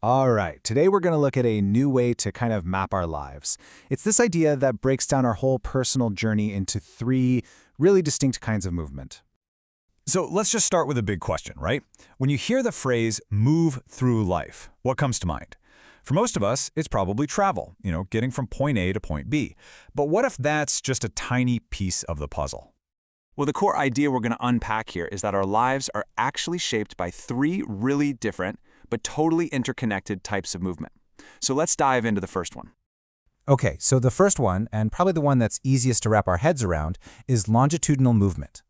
All right, today we're going to look at a new way to kind of map our lives. It's this idea that breaks down our whole personal journey into three really distinct kinds of movement. So let's just start with a big question, right? When you hear the phrase move through life, what comes to mind? For most of us, it's probably travel, getting from point A to point B. But what if that's just a tiny piece of the puzzle? Well, the core idea we're going to unpack here is that our lives are actually shaped by three really different but totally interconnected types of movement. So let's dive into the first one. Okay, so the first one, and probably the one that's easiest to wrap our heads around, is longitudinal movement.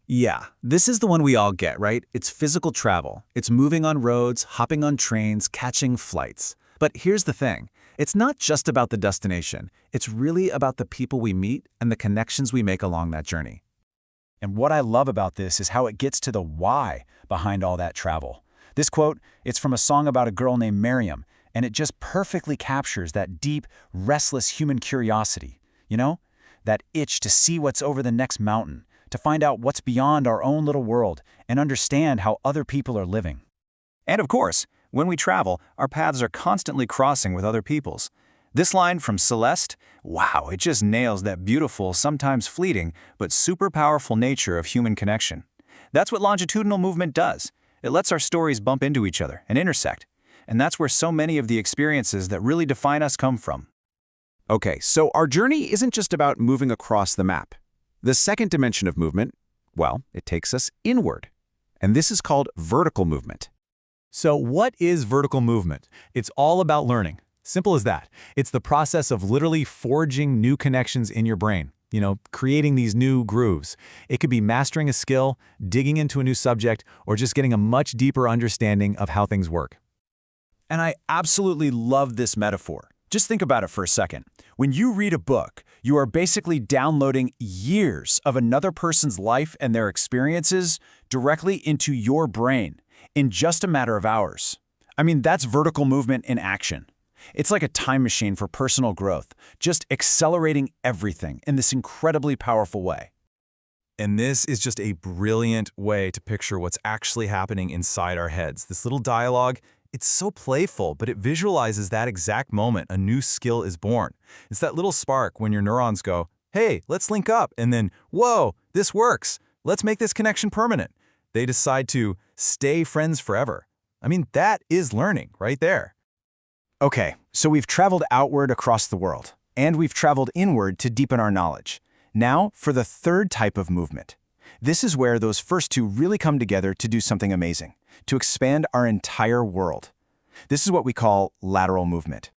Yeah, this is the one we all get, right? It's physical travel. It's moving on roads, hopping on trains, catching flights. But here's the thing. It's not just about the destination. It's really about the people we meet and the connections we make along that journey. And what I love about this is how it gets to the why behind all that travel. This quote, it's from a song about a girl named Miriam, and it just perfectly captures that deep, restless human curiosity. That itch to see what's over the next mountain, to find out what's beyond our own little world and understand how other people are living. And of course, when we travel, our paths are constantly crossing with other people's. This line from Celeste, wow, it just nails that beautiful, sometimes fleeting, but super powerful nature of human connection. That's what longitudinal movement does. It lets our stories bump into each other and intersect. And that's where so many of the experiences that really define us come from. Okay, so our journey isn't just about moving across the map. The second dimension of movement, well, it takes us inward. And this is called vertical movement. So what is vertical movement? It's all about learning. Simple as that. It's the process of literally forging new connections in your brain. Creating these new grooves. It could be mastering a skill, digging into a new subject, or just getting a much deeper understanding of how things work. And I absolutely love this metaphor. Just think about it for a second. When you read a book, you are basically downloading years of another person's life and their experiences directly into your brain in just a matter of hours. I mean, that's vertical movement in action. It's like a time machine for personal growth, just accelerating everything in this incredibly powerful way. And this is just a brilliant way to picture what's actually happening inside our heads. This little dialogue, it's so playful, but it visualizes that exact moment a new skill is born. It's that little spark when your neurons go, hey, let's link up, and then, whoa, this works. Let's make this connection permanent. They decide to stay friends forever. I mean, that is learning right there. Okay, so we've traveled outward across the world, and we've traveled inward to deepen our knowledge. Now, for the third type of movement. This is where those first two really come together to do something amazing, to expand our entire world. This is what we call lateral movement.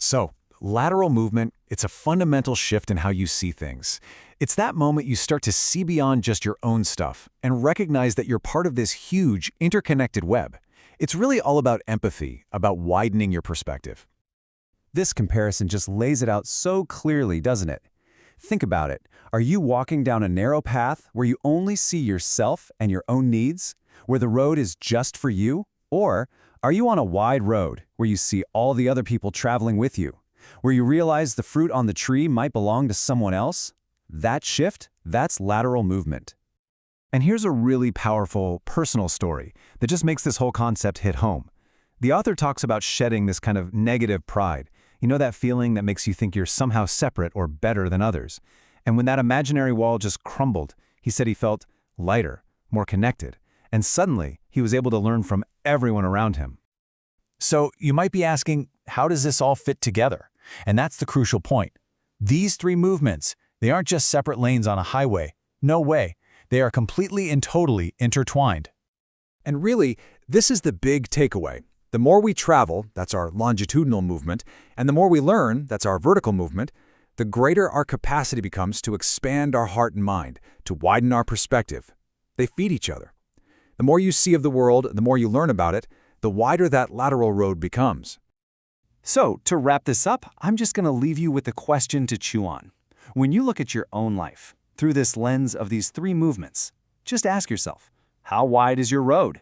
So, lateral movement, it's a fundamental shift in how you see things. It's that moment you start to see beyond just your own stuff and recognize that you're part of this huge, interconnected web. It's really all about empathy, about widening your perspective. This comparison just lays it out so clearly, doesn't it? Think about it. Are you walking down a narrow path where you only see yourself and your own needs, where the road is just for you? Or are you on a wide road where you see all the other people traveling with you, where you realize the fruit on the tree might belong to someone else? That shift, that's lateral movement. And here's a really powerful, personal story that just makes this whole concept hit home. The author talks about shedding this kind of negative pride. That feeling that makes you think you're somehow separate or better than others. And when that imaginary wall just crumbled, he said he felt lighter, more connected, and suddenly he was able to learn from everyone around him. So you might be asking, how does this all fit together? And that's the crucial point. These three movements, they aren't just separate lanes on a highway. No way. They are completely and totally intertwined. And really, this is the big takeaway. The more we travel, that's our longitudinal movement, and the more we learn, that's our vertical movement, the greater our capacity becomes to expand our heart and mind, to widen our perspective. They feed each other. The more you see of the world, the more you learn about it, the wider that lateral road becomes. So, to wrap this up, I'm just going to leave you with a question to chew on. When you look at your own life, through this lens of these three movements, just ask yourself, how wide is your road?